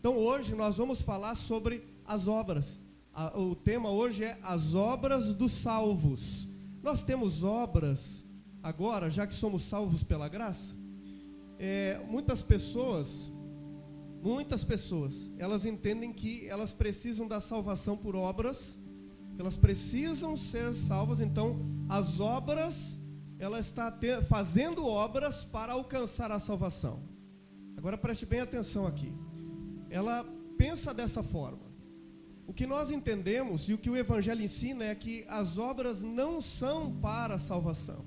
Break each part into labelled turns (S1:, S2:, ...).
S1: Então hoje nós vamos falar sobre as obras. O tema hoje é as obras dos salvos. Nós temos obras agora, já que somos salvos pela graça. Muitas pessoas, elas entendem que elas precisam da salvação por obras, elas precisam ser salvas. Então as obras, ela está fazendo obras para alcançar a salvação. Agora preste bem atenção aqui. Ela pensa dessa forma. O que nós entendemos e o que o Evangelho ensina é que as obras não são para a salvação.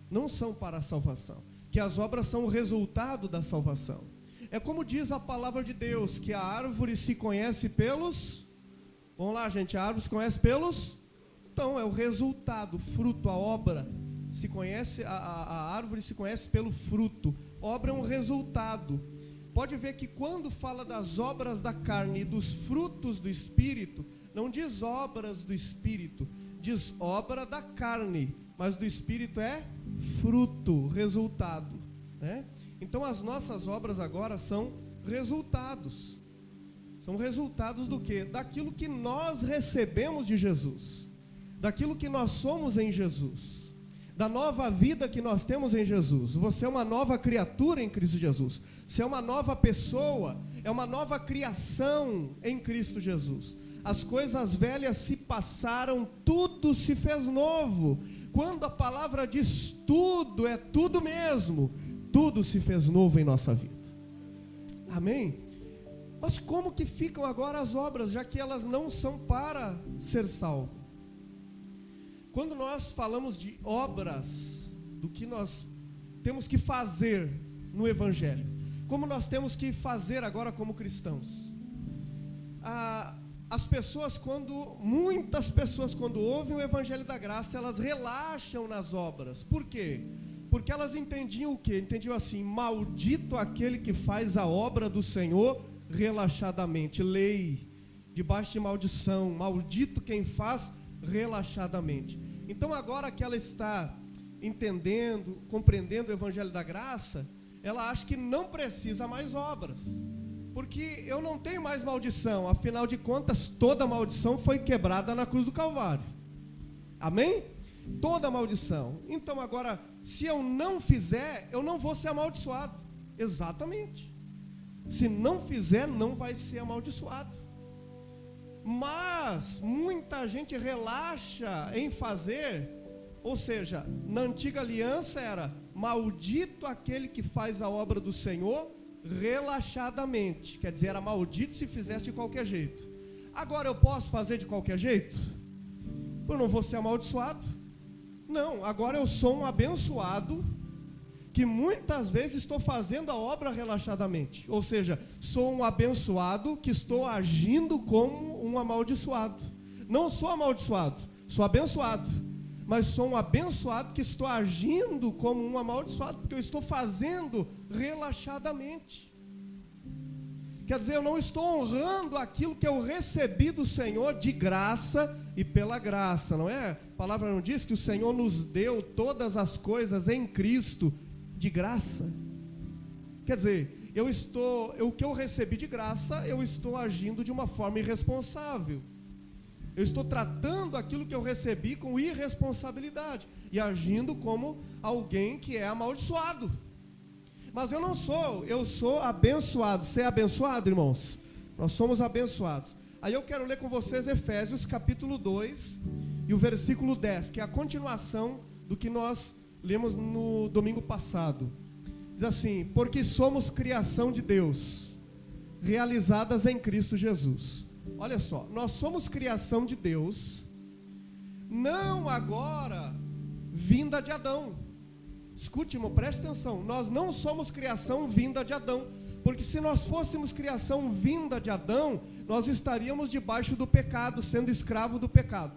S1: Não são para a salvação. Que as obras são o resultado da salvação. É como diz a palavra de Deus, que a árvore se conhece pelos... Vamos lá, gente, a árvore se conhece pelos... Então, é o resultado, o fruto, a obra. Se conhece, a árvore se conhece pelo fruto. Obra é um resultado. Pode ver que quando fala das obras da carne e dos frutos do Espírito, não diz obras do Espírito, diz obra da carne, mas do Espírito é fruto, resultado, né? Então as nossas obras agora são resultados. São resultados do quê? Daquilo que nós recebemos de Jesus, daquilo que nós somos em Jesus, da nova vida que nós temos em Jesus. Você é uma nova criatura em Cristo Jesus. Você é uma nova pessoa, é uma nova criação em Cristo Jesus. As coisas velhas se passaram, tudo se fez novo. Quando a palavra diz tudo, é tudo mesmo. Tudo se fez novo em nossa vida. Amém? Mas como que ficam agora as obras, já que elas não são para ser salvo? Quando nós falamos de obras, do que nós temos que fazer no Evangelho, como nós temos que fazer agora como cristãos, muitas pessoas quando ouvem o Evangelho da Graça, elas relaxam nas obras. Por quê? Porque elas entendiam o quê? Entendiam assim: maldito aquele que faz a obra do Senhor relaxadamente. Lei, debaixo de maldição, maldito quem faz relaxadamente. Então agora que ela está entendendo, compreendendo o Evangelho da Graça, ela acha que não precisa mais obras, porque eu não tenho mais maldição. Afinal de contas, toda maldição foi quebrada na cruz do Calvário. Amém? Toda maldição. Então agora, se eu não fizer, eu não vou ser amaldiçoado. Exatamente. Se não fizer, não vai ser amaldiçoado. Mas muita gente relaxa em fazer. Ou seja, na antiga aliança era: maldito aquele que faz a obra do Senhor relaxadamente. Quer dizer, era maldito se fizesse de qualquer jeito. Agora eu posso fazer de qualquer jeito? Eu não vou ser amaldiçoado? Não, agora eu sou um abençoado, que muitas vezes estou fazendo a obra relaxadamente. Ou seja, sou um abençoado que estou agindo como um amaldiçoado. Não sou amaldiçoado, sou abençoado. Mas sou um abençoado que estou agindo como um amaldiçoado, porque eu estou fazendo relaxadamente. Quer dizer, eu não estou honrando aquilo que eu recebi do Senhor de graça e pela graça, não é? A palavra não diz que o Senhor nos deu todas as coisas em Cristo de graça? Quer dizer, o que eu recebi de graça, eu estou agindo de uma forma irresponsável. Eu estou tratando aquilo que eu recebi com irresponsabilidade e agindo como alguém que é amaldiçoado. Mas eu não sou, eu sou abençoado. Você é abençoado, irmãos? Nós somos abençoados. Aí eu quero ler com vocês Efésios capítulo 2 e o versículo 10, que é a continuação do que nós lemos no domingo passado. Diz assim: porque somos criação de Deus, realizadas em Cristo Jesus. Olha só, nós somos criação de Deus, não agora vinda de Adão. Escute, irmão, preste atenção. Nós não somos criação vinda de Adão, porque se nós fôssemos criação vinda de Adão, nós estaríamos debaixo do pecado, sendo escravo do pecado.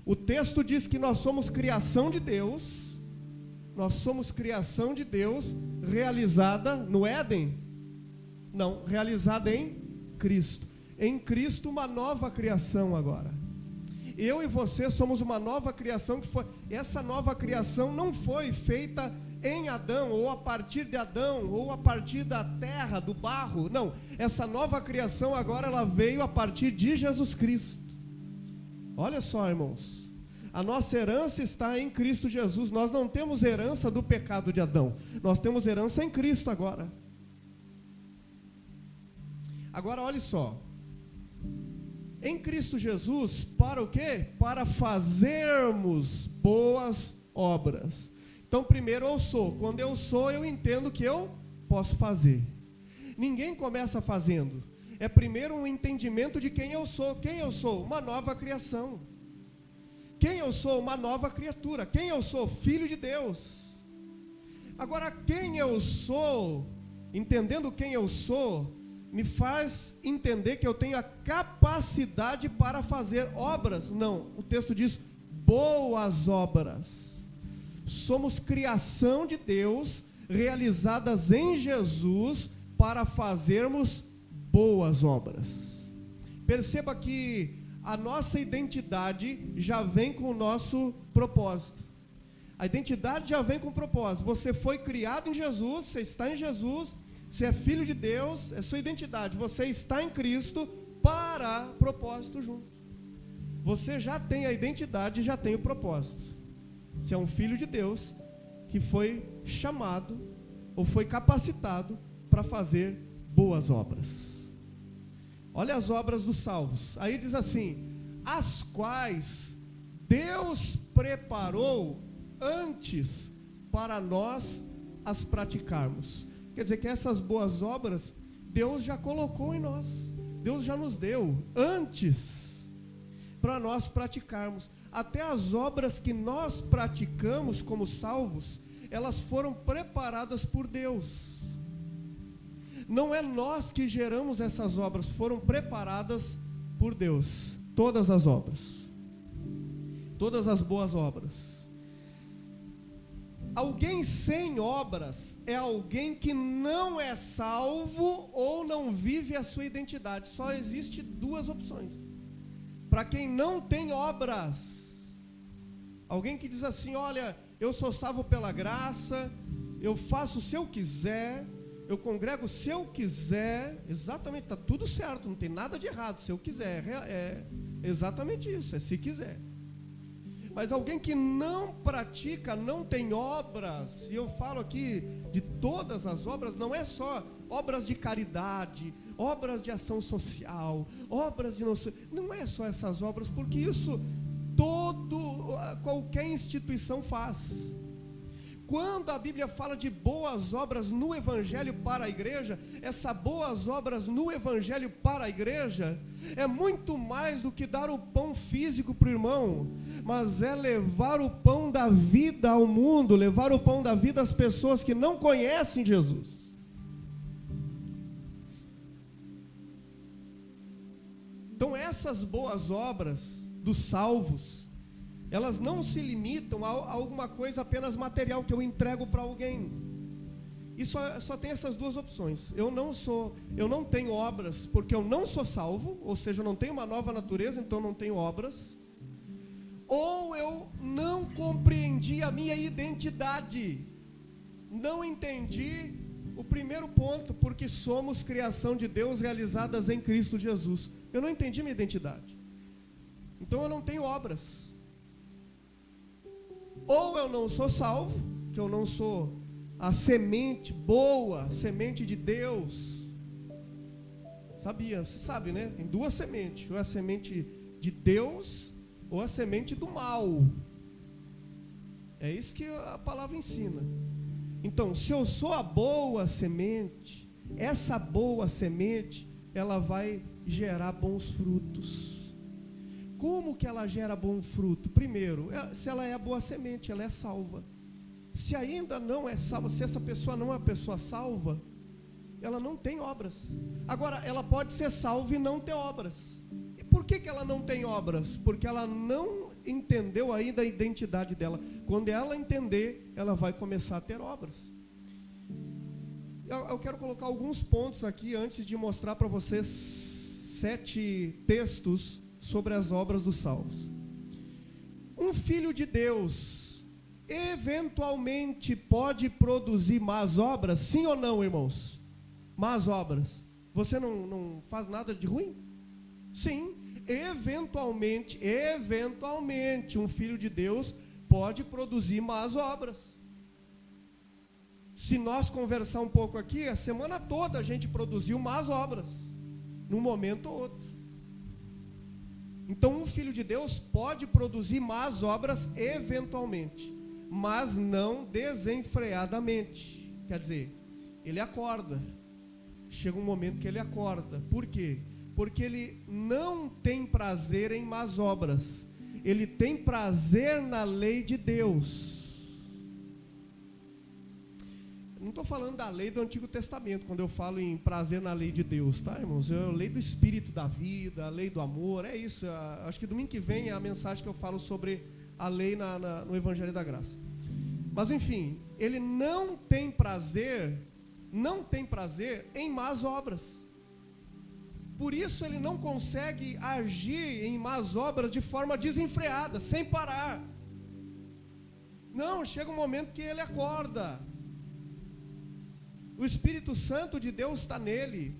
S1: O texto diz que nós somos criação de Deus. Nós somos criação de Deus realizada no Éden? Não, realizada em Cristo. Em Cristo, uma nova criação agora. Eu e você somos uma nova criação, essa nova criação não foi feita em Adão, ou a partir de Adão, ou a partir da terra, do barro. Não, essa nova criação agora ela veio a partir de Jesus Cristo. Olha só, irmãos, a nossa herança está em Cristo Jesus. Nós não temos herança do pecado de Adão, nós temos herança em Cristo agora. Agora olhe só, em Cristo Jesus, para o quê? Para fazermos boas obras. Então primeiro eu sou, quando eu sou eu entendo que eu posso fazer. Ninguém começa fazendo, é primeiro um entendimento de quem eu sou. Quem eu sou? Uma nova criação. Quem eu sou? Uma nova criatura. Quem eu sou? Filho de Deus. Agora quem eu sou, entendendo quem eu sou, me faz entender que eu tenho a capacidade para fazer obras. Não, o texto diz boas obras. Somos criação de Deus, realizadas em Jesus, para fazermos boas obras. Perceba que a nossa identidade já vem com o nosso propósito. A identidade já vem com o propósito. Você foi criado em Jesus, você está em Jesus, você é filho de Deus, é sua identidade. Você está em Cristo para propósito junto. Você já tem a identidade e já tem o propósito. Você é um filho de Deus que foi chamado ou foi capacitado para fazer boas obras. Olha as obras dos salvos. Aí diz assim: as quais Deus preparou antes para nós as praticarmos. Quer dizer que essas boas obras Deus já colocou em nós, Deus já nos deu antes para nós praticarmos. Até as obras que nós praticamos como salvos, elas foram preparadas por Deus. Não é nós que geramos essas obras, foram preparadas por Deus. Todas as obras, todas as boas obras. Alguém sem obras é alguém que não é salvo ou não vive a sua identidade. Só existe duas opções. Para quem não tem obras, alguém que diz assim: olha, eu sou salvo pela graça, eu faço se eu quiser, eu congrego se eu quiser, exatamente, está tudo certo, não tem nada de errado, se eu quiser, é exatamente isso, é se quiser. Mas alguém que não pratica, não tem obras, e eu falo aqui de todas as obras, não é só obras de caridade, obras de ação social, obras de não é só essas obras, porque isso qualquer instituição faz. Quando a Bíblia fala de boas obras no Evangelho para a igreja, essas boas obras no Evangelho para a igreja é muito mais do que dar o pão físico para o irmão, mas é levar o pão da vida ao mundo, levar o pão da vida às pessoas que não conhecem Jesus. Então essas boas obras dos salvos, elas não se limitam a alguma coisa apenas material que eu entrego para alguém. E só tem essas duas opções. Eu não tenho obras porque eu não sou salvo, ou seja, eu não tenho uma nova natureza, então não tenho obras. Ou eu não compreendi a minha identidade, não entendi o primeiro ponto, porque somos criação de Deus realizadas em Cristo Jesus. Eu não entendi minha identidade, então eu não tenho obras. Ou eu não sou salvo, que eu não sou a semente boa, semente de Deus. Você sabe, né? Tem duas sementes, ou é a semente de Deus, ou a semente do mal. É isso que a palavra ensina. Então, se eu sou a boa semente, essa boa semente, ela vai gerar bons frutos. Como que ela gera bom fruto? Primeiro, se ela é a boa semente, ela é salva. Se ainda não é salva, se essa pessoa não é uma pessoa salva, ela não tem obras. Agora, ela pode ser salva e não ter obras. E por que ela não tem obras? Porque ela não entendeu ainda a identidade dela. Quando ela entender, ela vai começar a ter obras. Eu quero colocar alguns pontos aqui antes de mostrar para vocês 7 textos sobre as obras dos salvos. Um filho de Deus eventualmente pode produzir más obras, sim ou não, irmãos? Más obras. Você não faz nada de ruim? Sim, eventualmente, um filho de Deus pode produzir más obras. Se nós conversar um pouco aqui, a semana toda a gente produziu más obras, num momento ou outro. Então um filho de Deus pode produzir más obras eventualmente, mas não desenfreadamente. Quer dizer, ele acorda, chega um momento que ele acorda. Por quê? Porque ele não tem prazer em más obras, ele tem prazer na lei de Deus. Não estou falando da lei do Antigo Testamento, quando eu falo em prazer na lei de Deus, tá, irmãos? É a lei do Espírito da vida, a lei do amor, é isso. Acho que domingo que vem é a mensagem que eu falo sobre a lei no Evangelho da Graça. Mas enfim, ele não tem prazer em más obras. Por isso ele não consegue agir em más obras de forma desenfreada, sem parar. Não, chega um momento que ele acorda. O Espírito Santo de Deus está nele,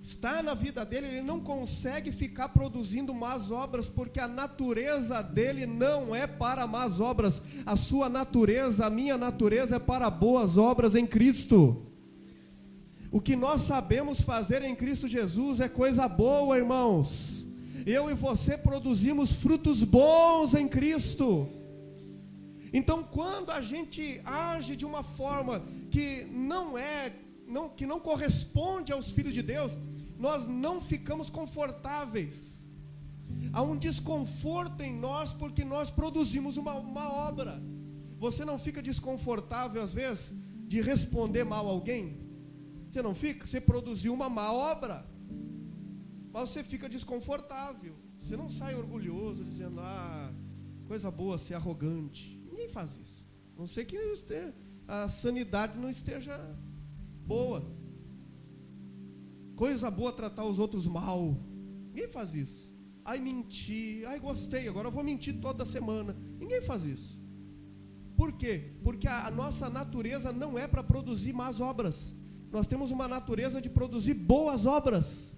S1: está na vida dele, ele não consegue ficar produzindo más obras, porque a natureza dele não é para más obras, a sua natureza, a minha natureza é para boas obras em Cristo. O que nós sabemos fazer em Cristo Jesus é coisa boa, irmãos. Eu e você produzimos frutos bons em Cristo. Então, quando a gente age de uma forma que não corresponde aos filhos de Deus, nós não ficamos confortáveis. Há um desconforto em nós porque nós produzimos uma obra. Você não fica desconfortável às vezes de responder mal a alguém? Você não fica? Você produziu uma má obra, mas você fica desconfortável. Você não sai orgulhoso dizendo, coisa boa ser arrogante. Ninguém faz isso. A não ser que a sanidade não esteja boa. Coisa boa tratar os outros mal. Ninguém faz isso. Mentir. Gostei, agora eu vou mentir toda semana. Ninguém faz isso. Por quê? Porque a nossa natureza não é para produzir más obras. Nós temos uma natureza de produzir boas obras.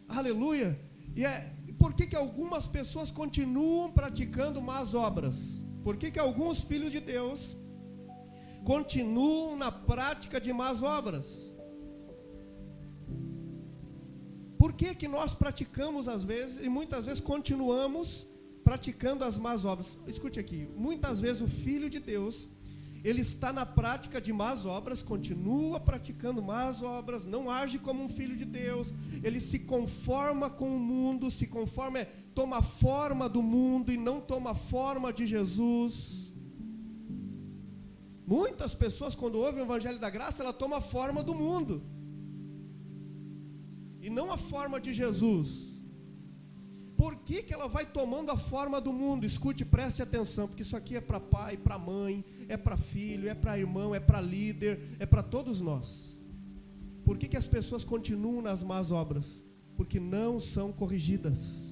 S1: Aleluia. E por que algumas pessoas continuam praticando más obras? Por que alguns filhos de Deus continuam na prática de más obras? Por que nós praticamos às vezes, e muitas vezes continuamos praticando as más obras? Escute aqui, muitas vezes o filho de Deus, ele está na prática de más obras, continua praticando más obras, não age como um filho de Deus, ele se conforma com o mundo, toma forma do mundo e não toma forma de Jesus. Muitas pessoas, quando ouvem o Evangelho da Graça, ela toma a forma do mundo e não a forma de Jesus. Por que ela vai tomando a forma do mundo? Escute, preste atenção, porque isso aqui é para pai, para mãe, é para filho, é para irmão, é para líder, é para todos nós. Por que as pessoas continuam nas más obras? Porque não são corrigidas.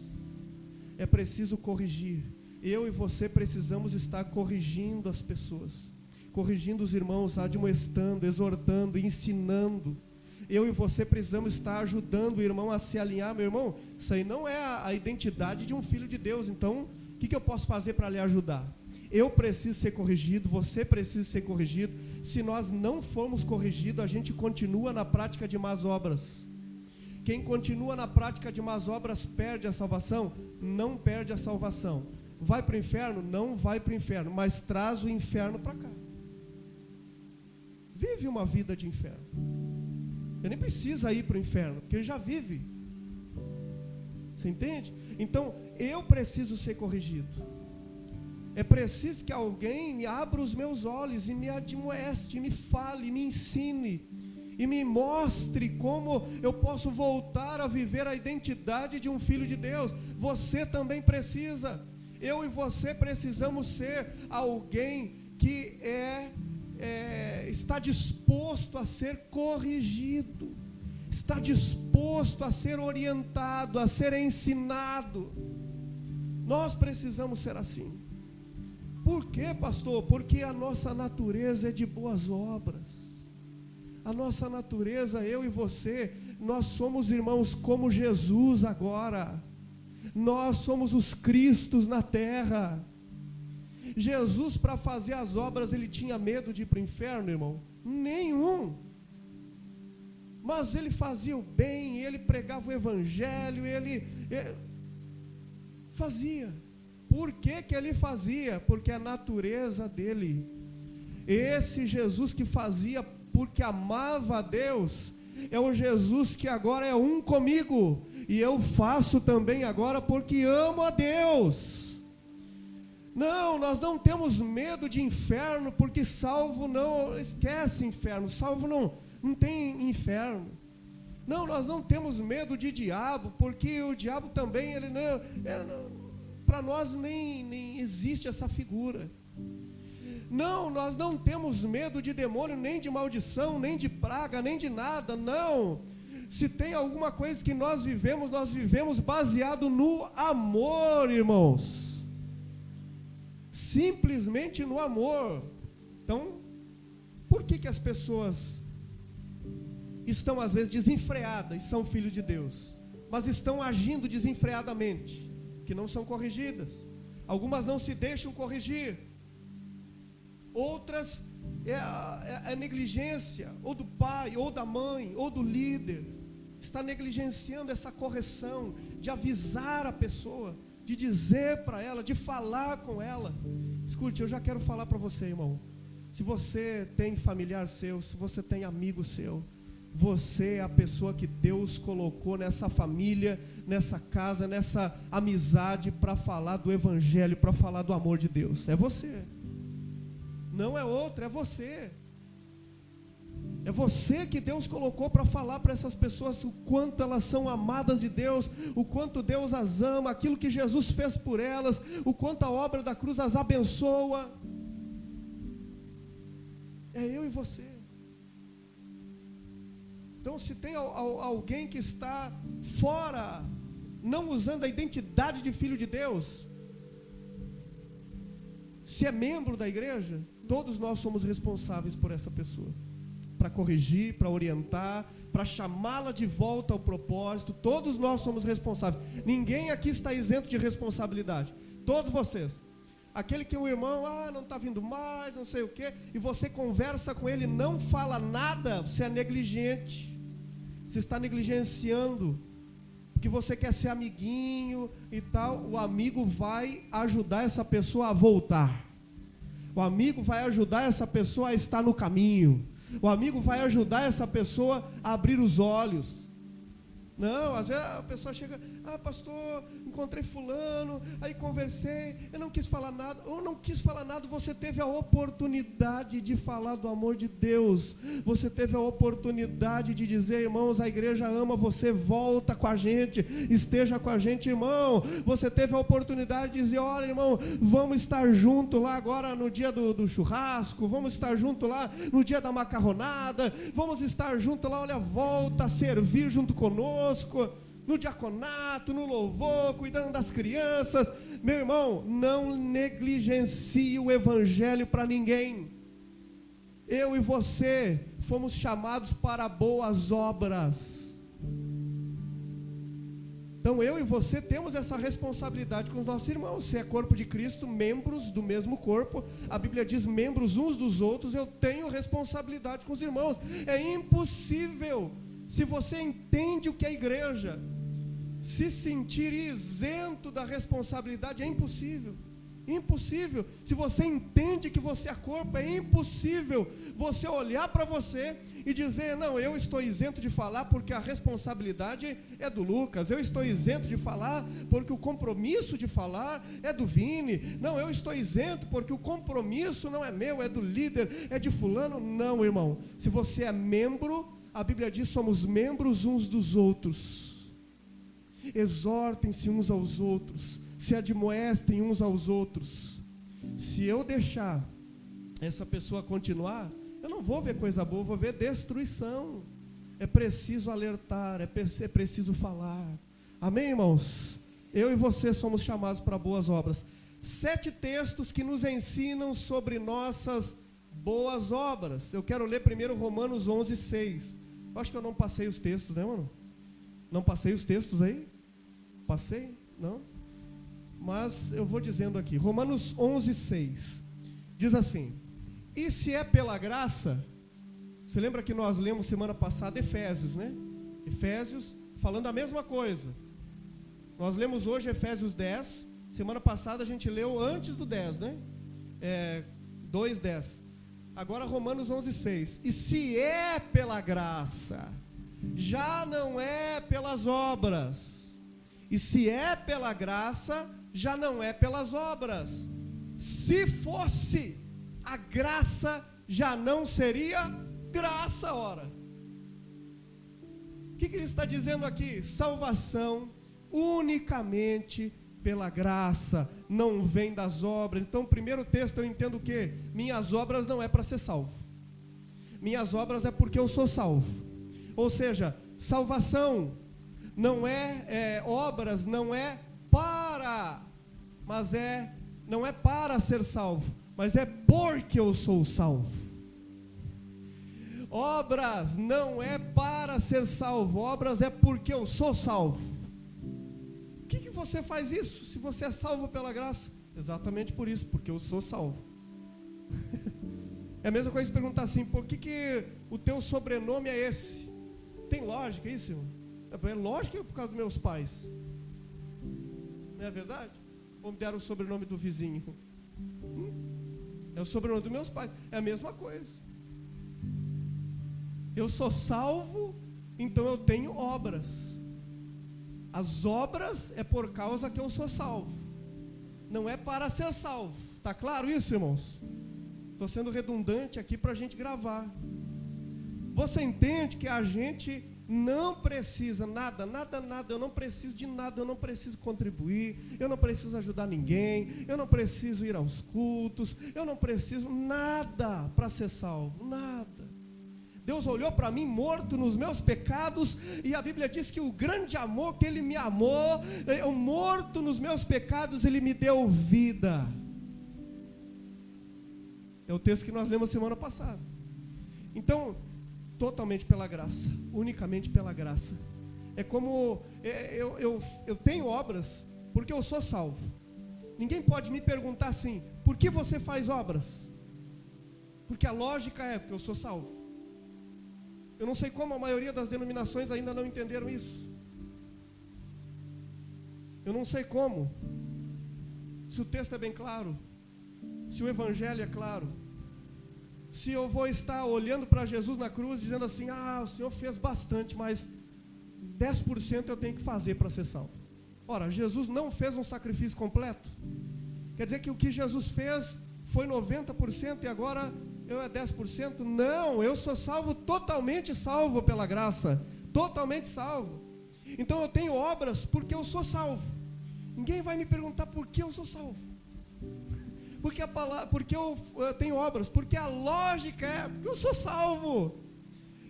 S1: É preciso corrigir. Eu e você precisamos estar corrigindo as pessoas, corrigindo os irmãos, admoestando, exortando, ensinando. Eu e você precisamos estar ajudando o irmão a se alinhar. Meu irmão, isso aí não é a identidade de um filho de Deus. Então, o que eu posso fazer para lhe ajudar? Eu preciso ser corrigido, você precisa ser corrigido. Se nós não formos corrigidos, a gente continua na prática de más obras. Quem continua na prática de más obras perde a salvação? Não perde a salvação. Vai para o inferno? Não vai para o inferno, mas traz o inferno para cá. Vive uma vida de inferno. Ele nem precisa ir para o inferno, porque ele já vive. Você entende? Então, eu preciso ser corrigido. É preciso que alguém me abra os meus olhos e me admoeste, me fale, me ensine e me mostre como eu posso voltar a viver a identidade de um filho de Deus. Você também precisa. Eu e você precisamos ser alguém que está disposto a ser corrigido, está disposto a ser orientado, a ser ensinado. Nós precisamos ser assim. Por quê, pastor? Porque a nossa natureza é de boas obras. A nossa natureza, eu e você, nós somos irmãos como Jesus agora. Nós somos os Cristos na terra. Jesus, para fazer as obras, ele tinha medo de ir para o inferno, irmão? Nenhum. Mas ele fazia o bem, ele pregava o evangelho, ele fazia. Por que que ele fazia? Porque a natureza dele. Esse Jesus que fazia porque amava a Deus, é o Jesus que agora é um comigo, e eu faço também agora porque amo a Deus. Não, nós não temos medo de inferno, porque salvo não, esquece inferno, salvo não tem inferno. Não, nós não temos medo de diabo, porque o diabo também, ele não, para nós nem existe essa figura. Não, nós não temos medo de demônio, nem de maldição, nem de praga, nem de nada, não. Se tem alguma coisa que nós vivemos baseado no amor, irmãos. Simplesmente no amor. Então, por que as pessoas estão às vezes desenfreadas e são filhos de Deus, mas estão agindo desenfreadamente, que não são corrigidas? Algumas não se deixam corrigir. Outras é negligência, ou do pai, ou da mãe, ou do líder. Está negligenciando essa correção, de avisar a pessoa, de dizer para ela, de falar com ela. Escute, eu já quero falar para você, irmão. Se você tem familiar seu, se você tem amigo seu, você é a pessoa que Deus colocou nessa família, nessa casa, nessa amizade, para falar do evangelho, para falar do amor de Deus. É você. Não é outro, é você. É você que Deus colocou para falar para essas pessoas o quanto elas são amadas de Deus, o quanto Deus as ama, aquilo que Jesus fez por elas, o quanto a obra da cruz as abençoa. É eu e você. Então, se tem alguém que está fora, não usando a identidade de filho de Deus, se é membro da igreja, todos nós somos responsáveis por essa pessoa, para corrigir, para orientar, para chamá-la de volta ao propósito. Todos nós somos responsáveis. Ninguém aqui está isento de responsabilidade. Todos vocês. Aquele que o irmão, não está vindo mais, não sei o quê, e você conversa com ele, não fala nada, você é negligente. Você está negligenciando, porque você quer ser amiguinho e tal. O amigo vai ajudar essa pessoa a voltar. O amigo vai ajudar essa pessoa a estar no caminho. O amigo vai ajudar essa pessoa a abrir os olhos. Não, às vezes a pessoa chega, pastor, encontrei fulano, aí conversei, eu não quis falar nada. Ou não quis falar nada, você teve a oportunidade de falar do amor de Deus. Você teve a oportunidade de dizer, irmãos, a igreja ama você, volta com a gente, esteja com a gente, irmão. Você teve a oportunidade de dizer, olha, irmão, vamos estar junto lá agora no dia do churrasco, vamos estar junto lá no dia da macarronada, vamos estar junto lá, olha, volta a servir junto conosco, no diaconato, no louvor, cuidando das crianças. Meu irmão, não negligencie o evangelho para ninguém. Eu e você fomos chamados para boas obras. Então eu e você temos essa responsabilidade com os nossos irmãos. Se é corpo de Cristo, membros do mesmo corpo, a Bíblia diz membros uns dos outros, eu tenho responsabilidade com os irmãos. É impossível, se você entende o que é igreja, se sentir isento da responsabilidade. É impossível. Impossível. Se você entende que você é corpo, é impossível você olhar para você e dizer, não, eu estou isento de falar porque a responsabilidade é do Lucas, eu estou isento de falar porque o compromisso de falar é do Vini, não, eu estou isento porque o compromisso não é meu, é do líder, é de fulano. Não, irmão, se você é membro, a Bíblia diz, somos membros uns dos outros. Exortem-se uns aos outros, se admoestem uns aos outros. Se eu deixar essa pessoa continuar, eu não vou ver coisa boa, vou ver destruição. É preciso alertar, é preciso falar. Amém, irmãos? Eu e você somos chamados para boas obras. 7 textos que nos ensinam sobre nossas boas obras. Eu quero ler primeiro Romanos 11:6. Eu acho que eu não passei os textos, né, mano? Não passei os textos aí? Passei? Não? Mas eu vou dizendo aqui. Romanos 11:6. Diz assim: e se é pela graça... Você lembra que nós lemos semana passada Efésios, né? Efésios falando a mesma coisa. Nós lemos hoje Efésios 10. Semana passada a gente leu antes do 10, né? 2:10. Agora Romanos 11:6. E se é pela graça, já não é pelas obras. E se é pela graça, já não é pelas obras. Se fosse, a graça já não seria graça, ora. O que ele está dizendo aqui? Salvação unicamente pela graça, não vem das obras. Então, o primeiro texto eu entendo o quê? Minhas obras não é para ser salvo. Minhas obras é porque eu sou salvo. Ou seja, salvação não é obras, não é para, mas não é para ser salvo, mas é porque eu sou salvo. Obras não é para ser salvo, obras é porque eu sou salvo. Por que você faz isso, se você é salvo pela graça? Exatamente por isso, porque eu sou salvo. É a mesma coisa que perguntar assim, por que o teu sobrenome é esse? Tem lógica isso, irmão? É lógico que é por causa dos meus pais. Não é verdade? Ou me deram o sobrenome do vizinho? É o sobrenome dos meus pais. É a mesma coisa. Eu sou salvo, então eu tenho obras. As obras é por causa que eu sou salvo. Não é para ser salvo. Está claro isso, irmãos? Estou sendo redundante aqui para a gente gravar. Você entende que a gente não precisa nada. Eu não preciso de nada, eu não preciso contribuir, eu não preciso ajudar ninguém, eu não preciso ir aos cultos, eu não preciso nada para ser salvo, nada. Deus olhou para mim morto nos meus pecados, e a Bíblia diz que o grande amor que Ele me amou, eu morto nos meus pecados, Ele me deu vida. É o texto que nós lemos semana passada. Então, totalmente pela graça, unicamente pela graça. É como, eu tenho obras, porque eu sou salvo. Ninguém pode me perguntar assim, por que você faz obras? Porque a lógica é, porque eu sou salvo. Eu não sei como a maioria das denominações ainda não entenderam isso. Eu não sei como. Se o texto é bem claro, se o evangelho é claro, se eu vou estar olhando para Jesus na cruz dizendo assim, o Senhor fez bastante, mas 10% eu tenho que fazer para ser salvo. Ora, Jesus não fez um sacrifício completo. Quer dizer que o que Jesus fez foi 90% e agora eu é 10%? Não, eu sou salvo, totalmente salvo pela graça, totalmente salvo. Então eu tenho obras porque eu sou salvo. Ninguém vai me perguntar por que eu sou salvo. Porque eu tenho obras, porque a lógica é, porque eu sou salvo.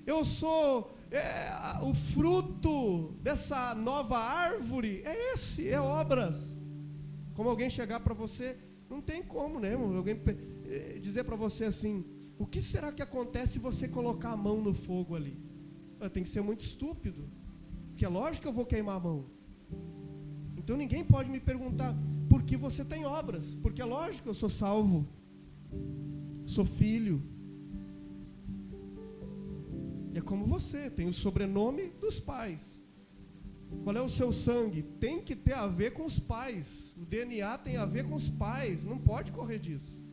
S1: Eu sou o fruto dessa nova árvore, é obras. Como alguém chegar para você, não tem como, né, irmão? Alguém dizer para você assim, o que será que acontece se você colocar a mão no fogo ali? Tem que ser muito estúpido, porque é lógico que eu vou queimar a mão. Então ninguém pode me perguntar por que você tem obras, porque é lógico que eu sou salvo, sou filho. É como você, tem o sobrenome dos pais. Qual é o seu sangue? Tem que ter a ver com os pais. O DNA tem a ver com os pais, não pode correr disso.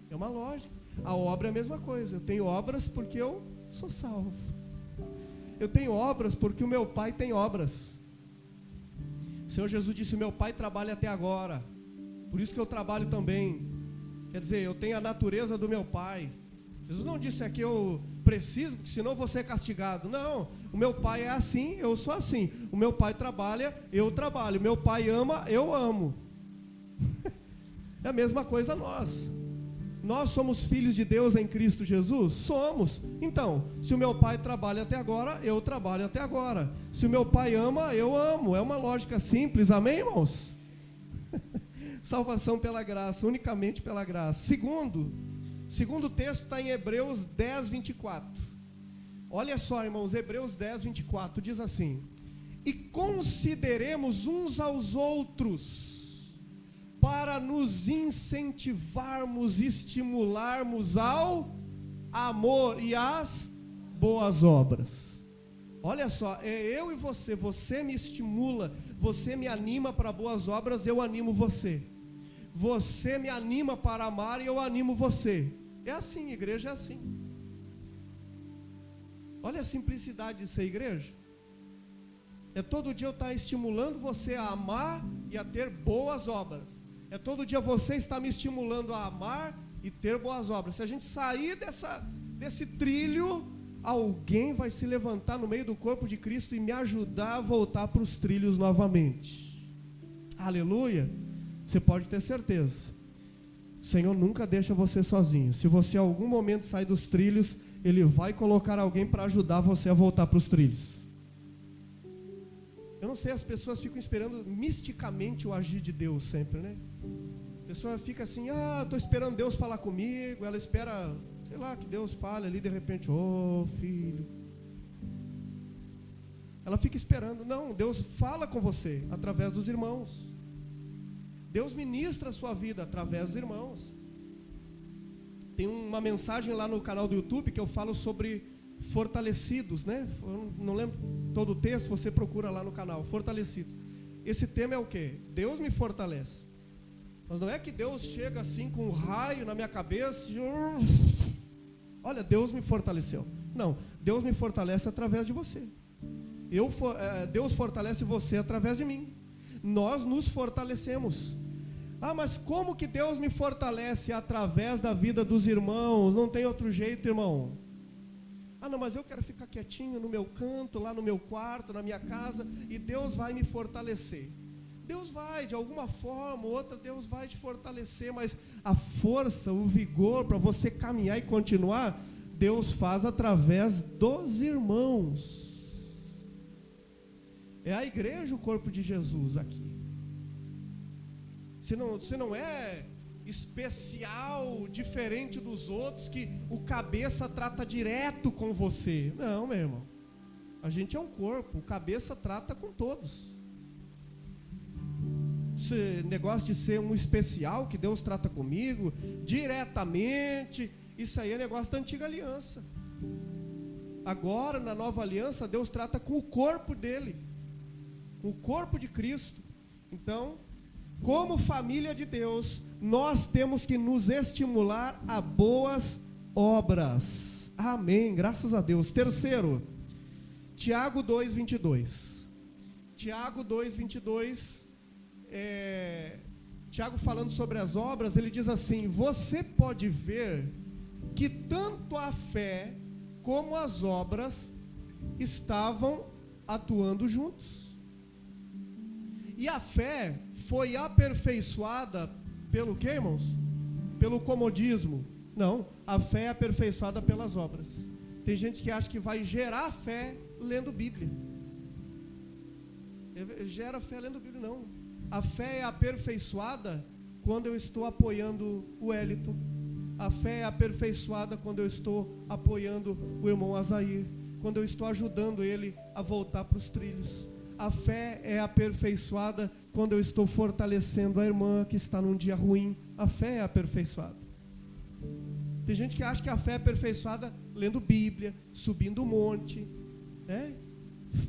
S1: É uma lógica. A obra é a mesma coisa. Eu tenho obras porque eu sou salvo. Eu tenho obras porque o meu pai tem obras. O Senhor Jesus disse, meu pai trabalha até agora, por isso que eu trabalho também. Quer dizer, eu tenho a natureza do meu pai. Jesus não disse que eu preciso, porque senão eu vou ser castigado. Não, o meu pai é assim, eu sou assim. O meu pai trabalha, eu trabalho. O meu pai ama, eu amo. É a mesma coisa nós. Nós somos filhos de Deus em Cristo Jesus? Somos. Então, se o meu pai trabalha até agora, eu trabalho até agora. Se o meu pai ama, eu amo. É uma lógica simples, amém, irmãos? Salvação pela graça, unicamente pela graça. Segundo texto está em Hebreus 10, 24. Olha só, irmãos, Hebreus 10, 24 diz assim: e consideremos uns aos outros, para nos incentivarmos, estimularmos ao amor e às boas obras. Olha só, é eu e você, você me estimula, você me anima para boas obras, eu animo você. Você me anima para amar e eu animo você. É assim, igreja é assim. Olha a simplicidade de ser igreja. É todo dia eu estar estimulando você a amar e a ter boas obras. É todo dia você estar me estimulando a amar e ter boas obras. Se a gente sair desse trilho, alguém vai se levantar no meio do corpo de Cristo e me ajudar a voltar para os trilhos novamente. Aleluia. Você pode ter certeza. O Senhor nunca deixa você sozinho. Se você em algum momento sair dos trilhos, Ele vai colocar alguém para ajudar você a voltar para os trilhos. Eu não sei, as pessoas ficam esperando misticamente o agir de Deus sempre, né? A pessoa fica assim, estou esperando Deus falar comigo. Ela espera, sei lá, que Deus fale ali, de repente, filho. Ela fica esperando. Não, Deus fala com você através dos irmãos. Deus ministra a sua vida através dos irmãos. Tem uma mensagem lá no canal do YouTube que eu falo sobre fortalecidos, né? Eu não lembro todo o texto, você procura lá no canal, fortalecidos. Esse tema é o quê? Deus me fortalece. Mas não é que Deus chega assim com um raio na minha cabeça e... olha, Deus me fortaleceu. Não, Deus me fortalece através de você. Deus fortalece você através de mim. Nós nos fortalecemos. Mas como que Deus me fortalece? Através da vida dos irmãos. Não tem outro jeito, irmão. Não, mas eu quero ficar quietinho no meu canto, lá no meu quarto, na minha casa, e Deus vai me fortalecer. Deus vai, de alguma forma ou outra, Deus vai te fortalecer, mas a força, o vigor para você caminhar e continuar, Deus faz através dos irmãos. É a igreja o corpo de Jesus aqui. Você não é especial, diferente dos outros, que o cabeça trata direto com você. Não, meu irmão. A gente é um corpo, o cabeça trata com todos. Esse negócio de ser um especial, que Deus trata comigo, diretamente, isso aí é negócio da antiga aliança. Agora, na nova aliança, Deus trata com o corpo dele, com o corpo de Cristo. Então, como família de Deus, nós temos que nos estimular a boas obras. Amém, graças a Deus. Terceiro, Tiago 2:22. Tiago 2:22, Tiago falando sobre as obras, ele diz assim: você pode ver que tanto a fé como as obras estavam atuando juntos. E a fé foi aperfeiçoada pelo quê, irmãos? Pelo comodismo. Não, a fé é aperfeiçoada pelas obras. Tem gente que acha que vai gerar fé lendo Bíblia. Gera fé lendo Bíblia, não. A fé é aperfeiçoada quando eu estou apoiando o Wellington. A fé é aperfeiçoada quando eu estou apoiando o irmão Azair, quando eu estou ajudando ele a voltar para os trilhos. A fé é aperfeiçoada quando eu estou fortalecendo a irmã que está num dia ruim. A fé é aperfeiçoada. Tem gente que acha que a fé é aperfeiçoada lendo Bíblia, subindo o monte,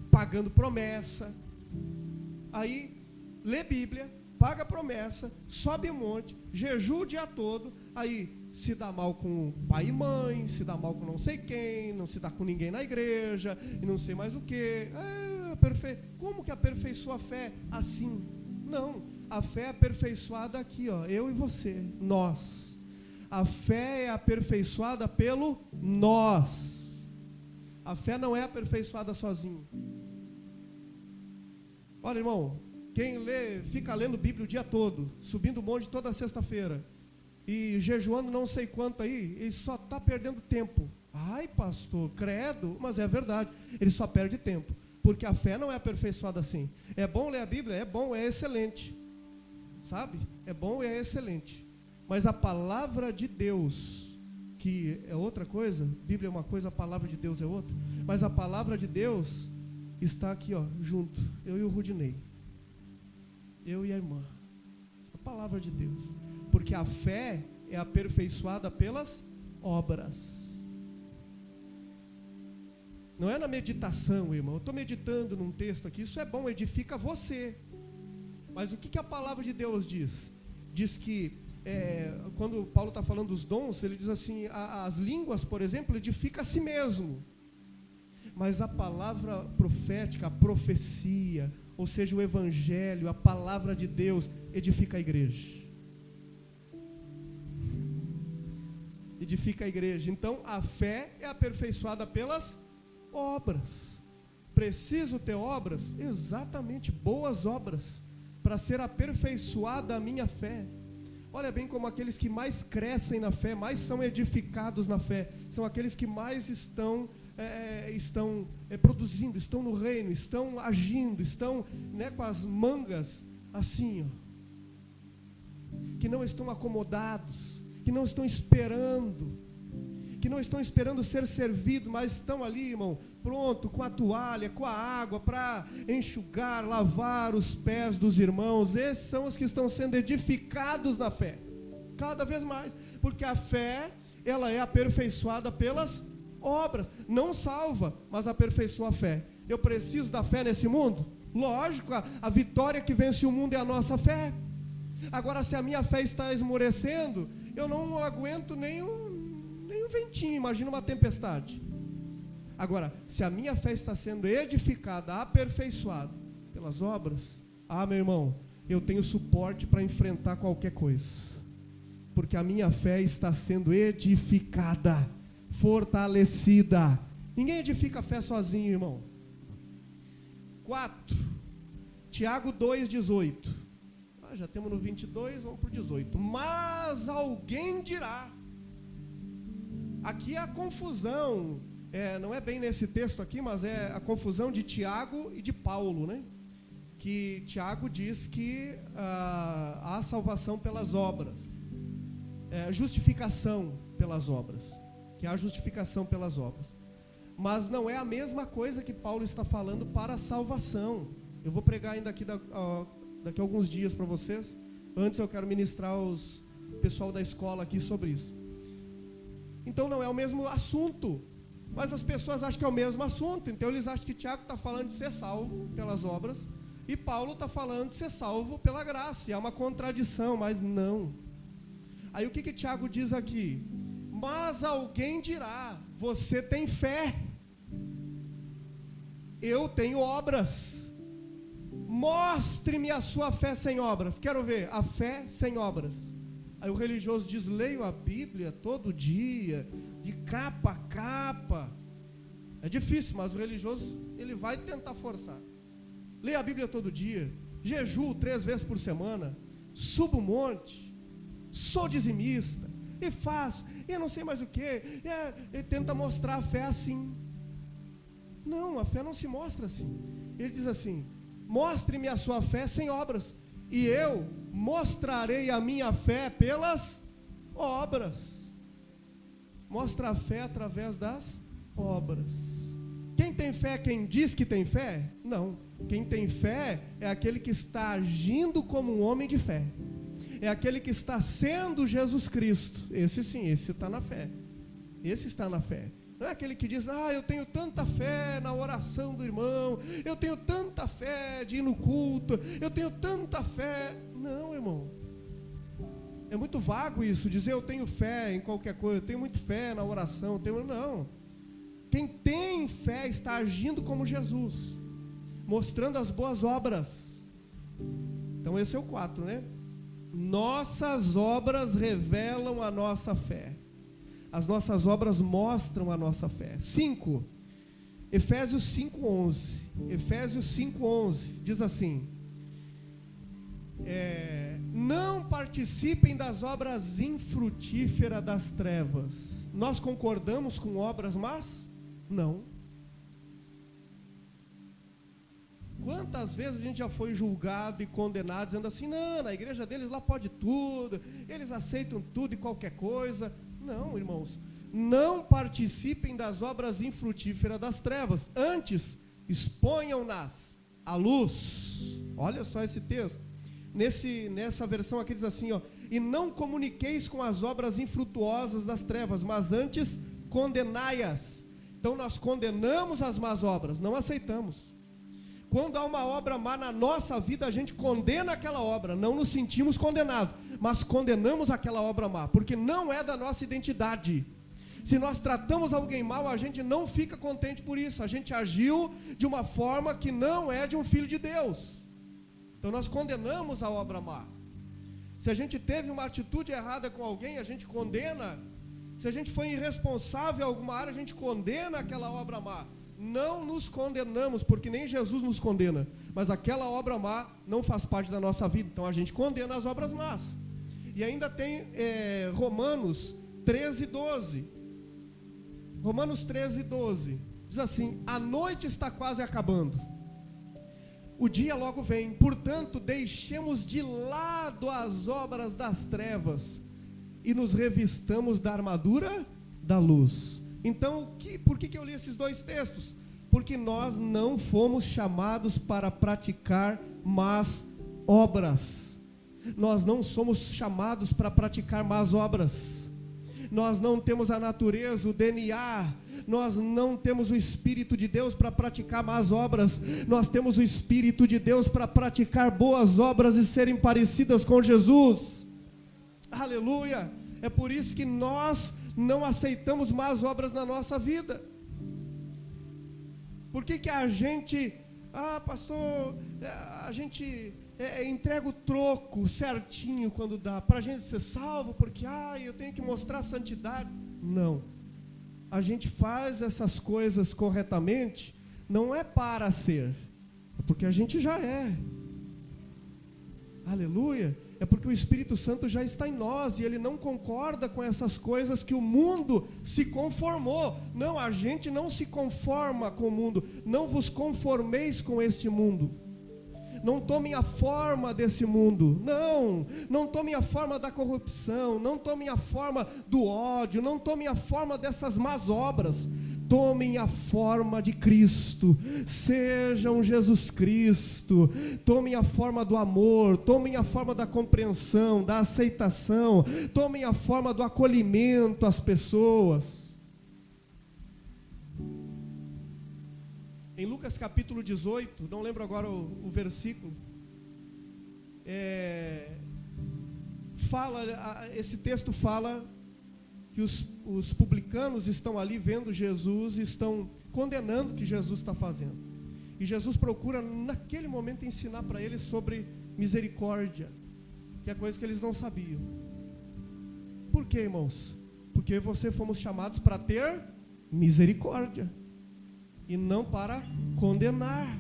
S1: pagando promessa. Aí, lê Bíblia, paga promessa, sobe o monte, jejua o dia todo, aí se dá mal com pai e mãe, se dá mal com não sei quem, não se dá com ninguém na igreja, e não sei mais o que. Como que aperfeiçoa a fé? Assim. Não, a fé é aperfeiçoada aqui, eu e você, nós. A fé é aperfeiçoada pelo nós. A fé não é aperfeiçoada sozinho. Olha, irmão, quem fica lendo Bíblia o dia todo, subindo o monte toda sexta-feira, e jejuando não sei quanto aí, ele só está perdendo tempo. Ai, pastor, credo, mas é verdade, ele só perde tempo. Porque a fé não é aperfeiçoada assim. É bom ler a Bíblia? É bom, é excelente. sabe? É bom e é excelente. Mas a palavra de Deus, que é outra coisa, Bíblia é uma coisa, a palavra de Deus é outra, mas a palavra de Deus está aqui, ó, junto, eu e o Rudinei, eu e a irmã, a palavra de Deus, porque a fé é aperfeiçoada pelas obras. Não é na meditação, irmão. Eu estou meditando num texto aqui, isso é bom, edifica você. Mas o que a palavra de Deus diz? Diz que, quando Paulo está falando dos dons, ele diz assim, as línguas, por exemplo, edifica a si mesmo. Mas a palavra profética, a profecia, ou seja, o evangelho, a palavra de Deus, edifica a igreja. Edifica a igreja. Então, a fé é aperfeiçoada pelas obras. Preciso ter obras? Exatamente, boas obras, para ser aperfeiçoada a minha fé. Olha bem como aqueles que mais crescem na fé, mais são edificados na fé, são aqueles que mais estão produzindo, estão no reino, estão agindo, estão, com as mangas assim, ó, que não estão acomodados, que não estão esperando ser servido, mas estão ali, irmão, pronto, com a toalha, com a água, para enxugar, lavar os pés dos irmãos. Esses são os que estão sendo edificados na fé, cada vez mais, porque a fé, ela é aperfeiçoada pelas obras, não salva, mas aperfeiçoa a fé. Eu preciso da fé nesse mundo? Lógico, a vitória que vence o mundo é a nossa fé. Agora, se a minha fé está esmorecendo, eu não aguento nem um ventinho, imagina uma tempestade. Agora, se a minha fé está sendo edificada, aperfeiçoada pelas obras, meu irmão, eu tenho suporte para enfrentar qualquer coisa, porque a minha fé está sendo edificada, fortalecida. Ninguém edifica a fé sozinho, irmão. 4, Tiago 2,18. Já temos no 22, vamos para o 18. Mas alguém dirá. Aqui é a confusão, não é bem nesse texto aqui, mas é a confusão de Tiago e de Paulo, né? Que Tiago diz que há salvação pelas obras, justificação pelas obras, que há justificação pelas obras, mas não é a mesma coisa que Paulo está falando para a salvação. Eu vou pregar ainda aqui daqui a alguns dias para vocês. Antes eu quero ministrar o pessoal da escola aqui sobre isso. Então não é o mesmo assunto, mas as pessoas acham que é o mesmo assunto. Então eles acham que Tiago está falando de ser salvo pelas obras e Paulo está falando de ser salvo pela graça. É uma contradição, mas não. Aí o que Tiago diz aqui? Mas alguém dirá, você tem fé, eu tenho obras. Mostre-me a sua fé sem obras. Quero ver a fé sem obras. Aí o religioso diz, leio a Bíblia todo dia, de capa a capa. É difícil, mas o religioso, ele vai tentar forçar. Leio a Bíblia todo dia, jejuo 3 vezes por semana, subo o monte, sou dizimista, e faço, e não sei mais o que, e tenta mostrar a fé assim. Não, a fé não se mostra assim. Ele diz assim, mostre-me a sua fé sem obras, e eu mostrarei a minha fé pelas obras. Mostra a fé através das obras. Quem tem fé, quem diz que tem fé? Não. Quem tem fé é aquele que está agindo como um homem de fé. É aquele que está sendo Jesus Cristo. Esse sim, esse está na fé. Esse está na fé. Não é aquele que diz, eu tenho tanta fé na oração do irmão, eu tenho tanta fé de ir no culto, eu tenho tanta fé. Não, irmão. É muito vago isso, dizer eu tenho fé em qualquer coisa, eu tenho muito fé na oração, não. Quem tem fé está agindo como Jesus, mostrando as boas obras. Então esse é o 4, né? Nossas obras revelam a nossa fé. As nossas obras mostram a nossa fé. 5, Efésios 5:11. Efésios 5:11 diz assim: não participem das obras infrutíferas das trevas. Nós concordamos com obras más? Não. Quantas vezes a gente já foi julgado e condenado, dizendo assim, não, na igreja deles lá pode tudo, eles aceitam tudo e qualquer coisa. Não, irmãos, não participem das obras infrutíferas das trevas, antes exponham-nas à luz. Olha só esse texto, nessa versão aqui diz assim, ó, e não comuniqueis com as obras infrutuosas das trevas, mas antes condenai-as. Então nós condenamos as más obras, não aceitamos. Quando há uma obra má na nossa vida, a gente condena aquela obra, não nos sentimos condenados, mas condenamos aquela obra má, porque não é da nossa identidade. Se nós tratamos alguém mal, a gente não fica contente por isso, a gente agiu de uma forma que não é de um filho de Deus. Então nós condenamos a obra má. Se a gente teve uma atitude errada com alguém, a gente condena. Se a gente foi irresponsável em alguma área, a gente condena aquela obra má. Não nos condenamos, porque nem Jesus nos condena, mas aquela obra má não faz parte da nossa vida, então a gente condena as obras más. E ainda tem Romanos 13:12. Romanos 13:12 diz assim: a noite está quase acabando, o dia logo vem, portanto deixemos de lado as obras das trevas e nos revistamos da armadura da luz. Então, por que eu li esses dois textos? Porque nós não fomos chamados para praticar más obras. Nós não somos chamados para praticar más obras. Nós não temos a natureza, o DNA, nós não temos o Espírito de Deus para praticar más obras. Nós temos o Espírito de Deus para praticar boas obras e serem parecidas com Jesus. Aleluia! É por isso que nós não aceitamos más obras na nossa vida. Por que a gente, pastor, a gente entrega o troco certinho quando dá, para a gente ser salvo, porque eu tenho que mostrar santidade? Não, a gente faz essas coisas corretamente, não é para ser, é porque a gente já é. Aleluia! É porque o Espírito Santo já está em nós e ele não concorda com essas coisas que o mundo se conformou. Não, a gente não se conforma com o mundo. Não vos conformeis com este mundo. Não tomem a forma desse mundo. Não tomem a forma da corrupção. Não tomem a forma do ódio. Não tomem a forma dessas más obras. Tomem a forma de Cristo, sejam Jesus Cristo, tomem a forma do amor, tomem a forma da compreensão, da aceitação, tomem a forma do acolhimento às pessoas. Em Lucas capítulo 18, não lembro agora o versículo, esse texto fala que os publicanos estão ali vendo Jesus e estão condenando o que Jesus está fazendo. E Jesus procura naquele momento ensinar para eles sobre misericórdia, que é coisa que eles não sabiam. Por quê, irmãos? Porque você fomos chamados para ter misericórdia e não para condenar.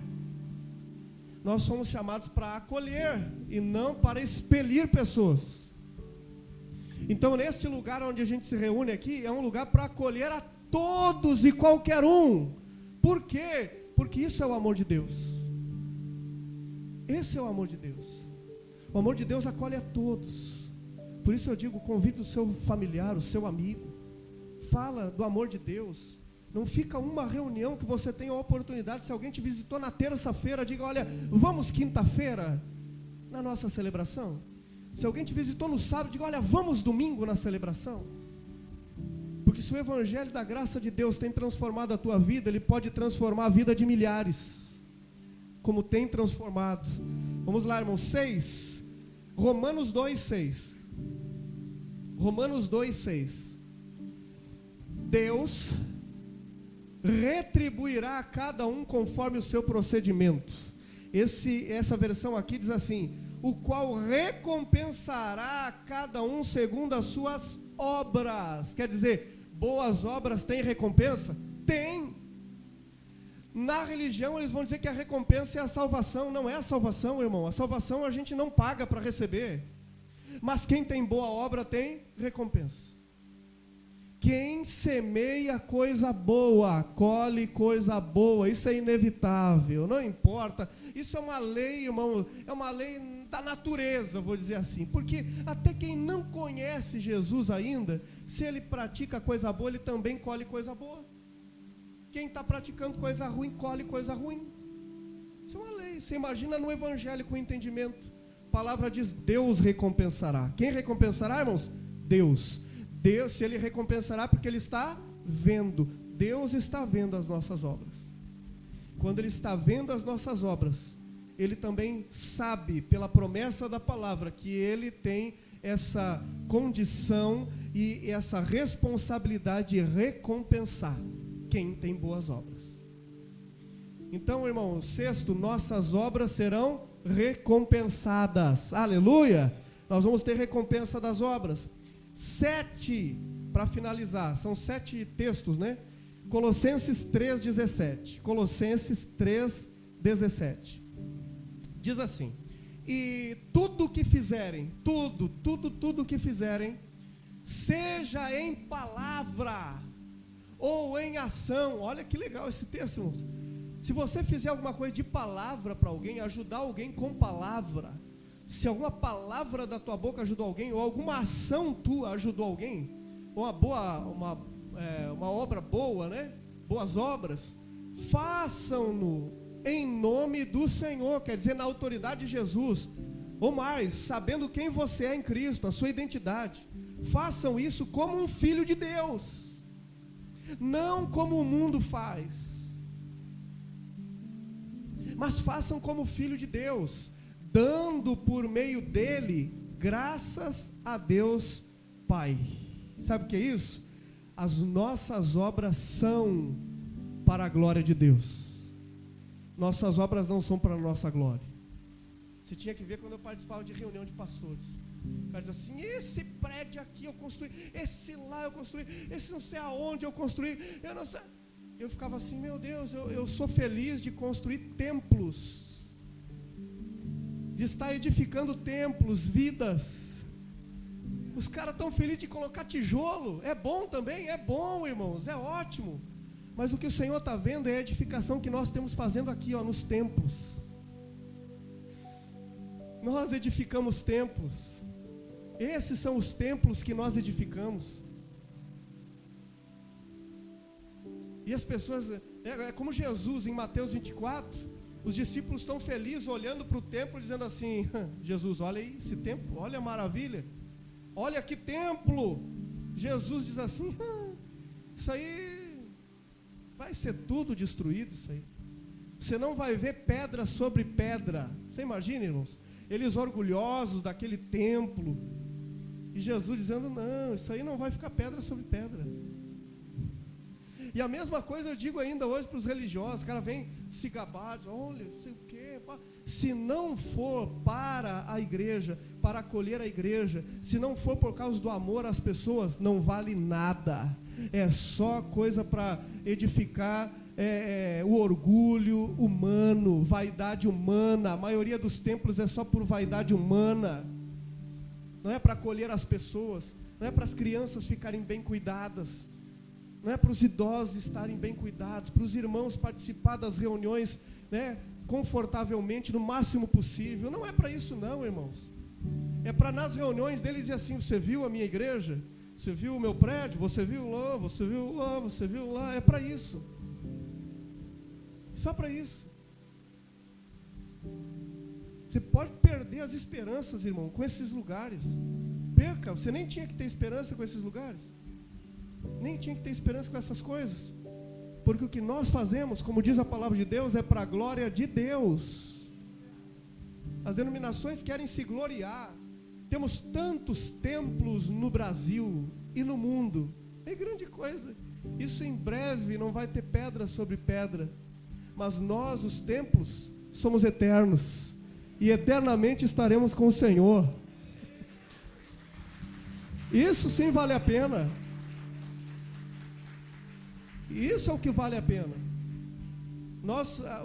S1: Nós somos chamados para acolher e não para expelir pessoas. Então, nesse lugar onde a gente se reúne aqui, é um lugar para acolher a todos e qualquer um. Por quê? Porque isso é o amor de Deus. Esse é o amor de Deus. O amor de Deus acolhe a todos. Por isso eu digo, convida o seu familiar, o seu amigo. Fala do amor de Deus. Não fica uma reunião que você tenha a oportunidade, se alguém te visitou na terça-feira, diga, olha, vamos quinta-feira na nossa celebração. Se alguém te visitou no sábado, diga, olha, vamos domingo na celebração. Porque se o evangelho da graça de Deus tem transformado a tua vida, ele pode transformar a vida de milhares, como tem transformado. Vamos lá, irmão, 6, Romanos 2:6. Romanos 2:6. Deus retribuirá a cada um conforme o seu procedimento. Essa versão aqui diz assim: o qual recompensará a cada um segundo as suas obras. Quer dizer, boas obras têm recompensa? Tem. Na religião eles vão dizer que a recompensa é a salvação. Não é a salvação, irmão. A salvação a gente não paga para receber. Mas quem tem boa obra tem recompensa. Quem semeia coisa boa, colhe coisa boa. Isso é inevitável, não importa. Isso é uma lei, irmão, é uma lei da natureza, vou dizer assim. Porque até quem não conhece Jesus ainda, se ele pratica coisa boa, ele também colhe coisa boa. Quem está praticando coisa ruim, colhe coisa ruim. Isso é uma lei. Você imagina no evangelho com entendimento. A palavra diz, Deus recompensará. Quem recompensará, irmãos? Deus. Deus, se ele recompensará, porque ele está vendo. Deus está vendo as nossas obras. Quando ele está vendo as nossas obras, ele também sabe, pela promessa da palavra, que ele tem essa condição e essa responsabilidade de recompensar quem tem boas obras. Então, irmão, sexto, nossas obras serão recompensadas. Aleluia! Nós vamos ter recompensa das obras. 7, para finalizar, são 7 textos, né? Colossenses 3,17. Colossenses 3,17. Diz assim: e tudo que fizerem, tudo que fizerem, seja em palavra ou em ação. Olha que legal esse texto, irmãos. Se você fizer alguma coisa de palavra para alguém, ajudar alguém com palavra, se alguma palavra da tua boca ajudou alguém, ou alguma ação tua ajudou alguém, uma obra boa, né? Boas obras, façam-no em nome do Senhor, quer dizer, na autoridade de Jesus, ou mais, sabendo quem você é em Cristo, a sua identidade. Façam isso como um filho de Deus, não como o mundo faz, mas façam como filho de Deus, dando por meio dele graças a Deus Pai. Sabe o que é isso? As nossas obras são para a glória de Deus. Nossas obras não são para a nossa glória. Você tinha que ver quando eu participava de reunião de pastores. O cara diz assim, esse prédio aqui eu construí, esse lá eu construí, esse não sei aonde eu construí, eu não sei. Eu ficava assim, meu Deus, eu sou feliz de construir templos, de estar edificando templos, vidas. Os caras estão felizes de colocar tijolo. É bom também, é bom, irmãos, é ótimo. Mas o que o Senhor está vendo é a edificação que nós temos fazendo aqui, ó, nos templos. Nós edificamos templos. Esses são os templos que nós edificamos. E as pessoas, é como Jesus em Mateus 24, os discípulos estão felizes olhando para o templo, dizendo assim, Jesus, olha aí esse templo, olha a maravilha, olha que templo. Jesus diz assim, isso aí vai ser tudo destruído, isso aí. Você não vai ver pedra sobre pedra. Você imagina, irmãos? Eles orgulhosos daquele templo, e Jesus dizendo, não, isso aí não vai ficar pedra sobre pedra. E a mesma coisa eu digo ainda hoje para os religiosos. O cara vem se gabar, diz, olha, não sei o quê. Se não for para a igreja, para acolher a igreja, se não for por causa do amor às pessoas, não vale nada. É só coisa para edificar o orgulho humano, vaidade humana. A maioria dos templos é só por vaidade humana. Não é para acolher as pessoas, não é para as crianças ficarem bem cuidadas, não é para os idosos estarem bem cuidados, para os irmãos participar das reuniões, né, confortavelmente, no máximo possível. Não é para isso não, irmãos. É para nas reuniões deles dizer assim, você viu a minha igreja? Você viu o meu prédio? Você viu lá? Você viu lá? Você viu lá? É para isso. Só para isso. Você pode perder as esperanças, irmão, com esses lugares. Perca, você nem tinha que ter esperança com esses lugares. Nem tinha que ter esperança com essas coisas. Porque o que nós fazemos, como diz a palavra de Deus, é para a glória de Deus. As denominações querem se gloriar. Temos tantos templos no Brasil e no mundo. É grande coisa. Isso em breve não vai ter pedra sobre pedra. Mas nós, os templos, somos eternos. E eternamente estaremos com o Senhor. Isso sim vale a pena. Isso é o que vale a pena.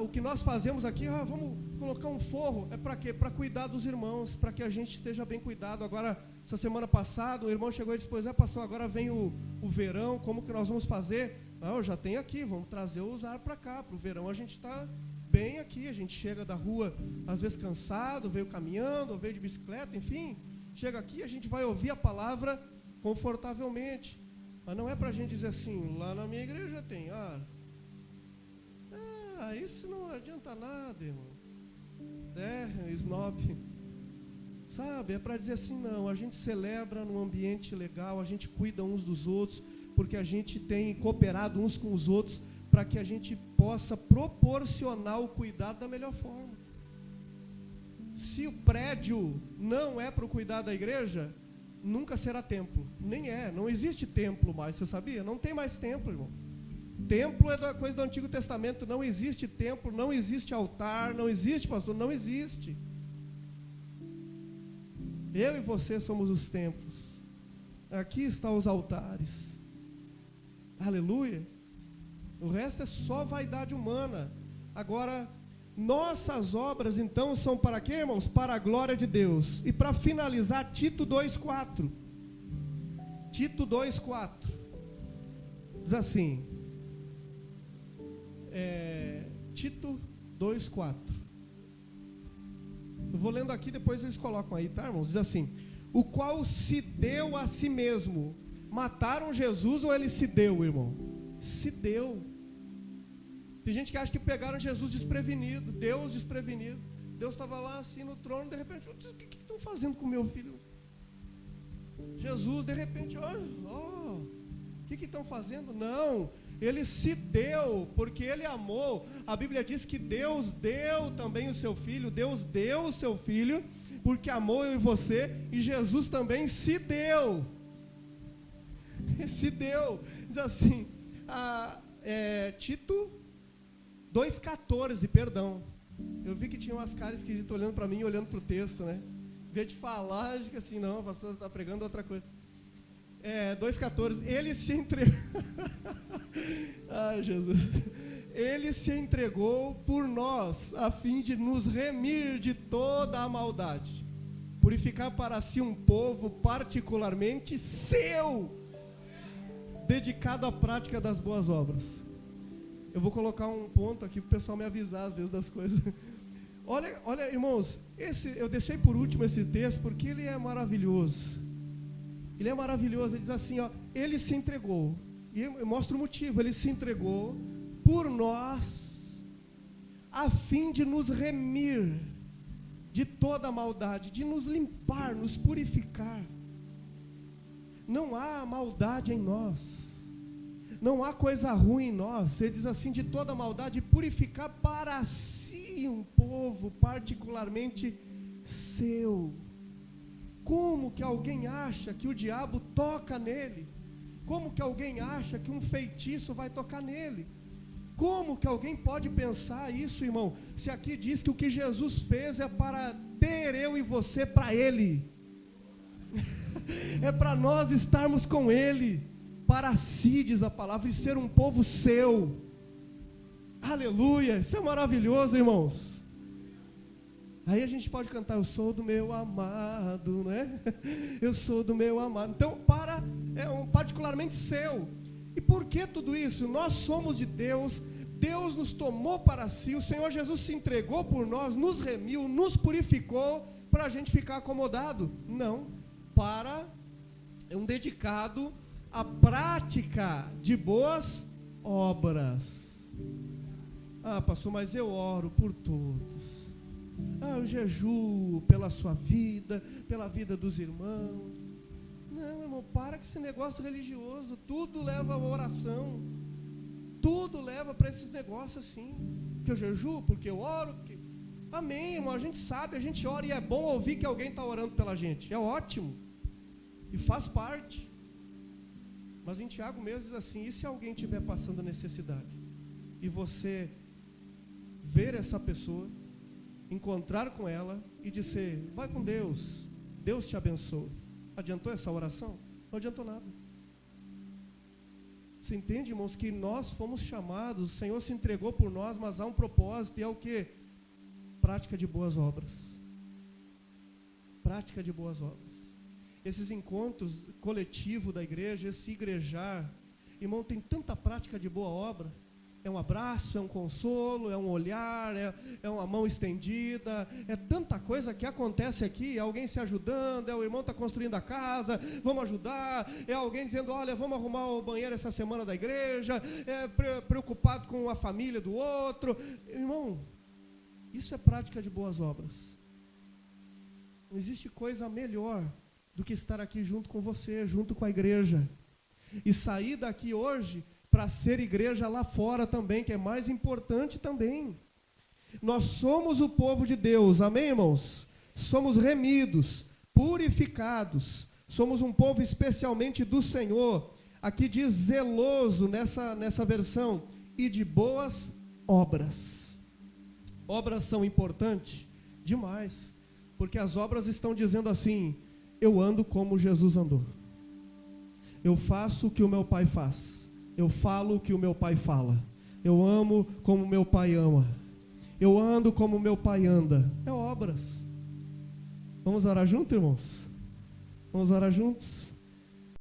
S1: O que nós fazemos aqui, vamos colocar um forro, é para quê? Para cuidar dos irmãos, para que a gente esteja bem cuidado. Agora, Essa semana passada, o irmão chegou e disse, pois é, pastor, agora vem o verão, como que nós vamos fazer? Não, eu já tenho aqui, vamos trazer o Usar para cá, para o verão a gente está bem aqui, a gente chega da rua, às vezes cansado, veio caminhando, ou veio de bicicleta, enfim, chega aqui, a gente vai ouvir a palavra confortavelmente, mas não é para a gente dizer assim, lá na minha igreja tem ar. Isso não adianta nada, irmão. Snob. Sabe, é para dizer assim, não, a gente celebra num ambiente legal, a gente cuida uns dos outros, porque a gente tem cooperado uns com os outros, para que a gente possa proporcionar o cuidado da melhor forma. Se o prédio não é para o cuidar da igreja, nunca será templo. Nem é, não existe templo mais, você sabia? Não tem mais templo, irmão. Templo é da coisa do Antigo Testamento, não existe templo, não existe altar, não existe, pastor, não existe. Eu e você somos os templos. Aqui estão os altares. Aleluia. O resto é só vaidade humana. Agora, nossas obras, então, são para quê, irmãos? Para a glória de Deus. E para finalizar, Tito 2,4. Tito 2,4. Diz assim. Tito 2,4. Eu vou lendo aqui, depois eles colocam aí, tá, irmãos? Diz assim, o qual se deu a si mesmo. Mataram Jesus ou ele se deu, irmão? Se deu. Tem gente que acha que pegaram Jesus desprevenido, Deus desprevenido. Deus estava lá assim no trono, de repente, o que estão fazendo com o meu filho? Jesus, de repente, o que estão fazendo? Não, ele se deu, porque ele amou. A Bíblia diz que Deus deu também o seu filho, Deus deu o seu filho, porque amou eu e você, e Jesus também se deu. Se deu. Diz assim, Tito 2,14, perdão. Eu vi que tinha umas caras esquisitas olhando para mim e olhando para o texto, né? Em vez de falar, acho que assim, não, o pastor está pregando outra coisa. 2,14, ele se entregou. Ai, Jesus. Ele se entregou por nós, a fim de nos remir de toda a maldade, purificar para si um povo particularmente seu, dedicado à prática das boas obras. Eu vou colocar um ponto aqui para o pessoal me avisar às vezes das coisas. Olha, irmãos, eu deixei por último esse texto porque ele é maravilhoso. Ele é maravilhoso, ele diz assim, ele se entregou, e eu mostro o motivo, ele se entregou por nós, a fim de nos remir de toda a maldade, de nos limpar, nos purificar. Não há maldade em nós, não há coisa ruim em nós. Ele diz assim, de toda a maldade, purificar para si um povo particularmente seu. Como que alguém acha que o diabo toca nele? Como que alguém acha que um feitiço vai tocar nele? Como que alguém pode pensar isso, irmão? Se aqui diz que o que Jesus fez é para ter eu e você para Ele. É para nós estarmos com Ele. Para si, diz a palavra, e ser um povo seu. Aleluia, isso é maravilhoso, irmãos. Aí a gente pode cantar, eu sou do meu amado, né? Eu sou do meu amado. Então, particularmente seu. E por que tudo isso? Nós somos de Deus, Deus nos tomou para si, o Senhor Jesus se entregou por nós, nos remiu, nos purificou, para a gente ficar acomodado. Não, para um dedicado à prática de boas obras. Pastor, mas eu oro por todos. Eu jejuo pela sua vida, pela vida dos irmãos. Não, irmão, para com esse negócio religioso. Tudo leva a oração. Tudo leva para esses negócios assim. Que eu jejuo, porque eu oro. Amém, irmão, a gente sabe, a gente ora e é bom ouvir que alguém está orando pela gente. É ótimo. E faz parte. Mas em Tiago mesmo diz assim, e se alguém estiver passando necessidade? E você ver essa pessoa, encontrar com ela e dizer, vai com Deus, Deus te abençoe. Adiantou essa oração? Não adiantou nada. Você entende, irmãos, que nós fomos chamados, o Senhor se entregou por nós, mas há um propósito, e é o quê? Prática de boas obras. Prática de boas obras. esses encontros coletivos da igreja, esse igrejar, irmão, tem tanta prática de boa obra. É um abraço, é um consolo, é um olhar, é uma mão estendida, é tanta coisa que acontece aqui, é alguém se ajudando, é o irmão está construindo a casa, vamos ajudar, é alguém dizendo, olha, vamos arrumar o banheiro essa semana da igreja, é preocupado com a família do outro. Irmão, isso é prática de boas obras. Não existe coisa melhor do que estar aqui junto com você, junto com a igreja, e sair daqui hoje para ser igreja lá fora também, que é mais importante também. Nós somos o povo de Deus, amém, irmãos? Somos remidos, purificados, somos um povo especialmente do Senhor. Aqui diz zeloso nessa versão, e de boas obras. Obras são importantes demais, porque as obras estão dizendo assim, eu ando como Jesus andou. Eu faço o que o meu Pai faz. Eu falo o que o meu Pai fala. Eu amo como meu Pai ama. Eu ando como meu Pai anda. É obras. Vamos orar juntos, irmãos? Vamos orar juntos?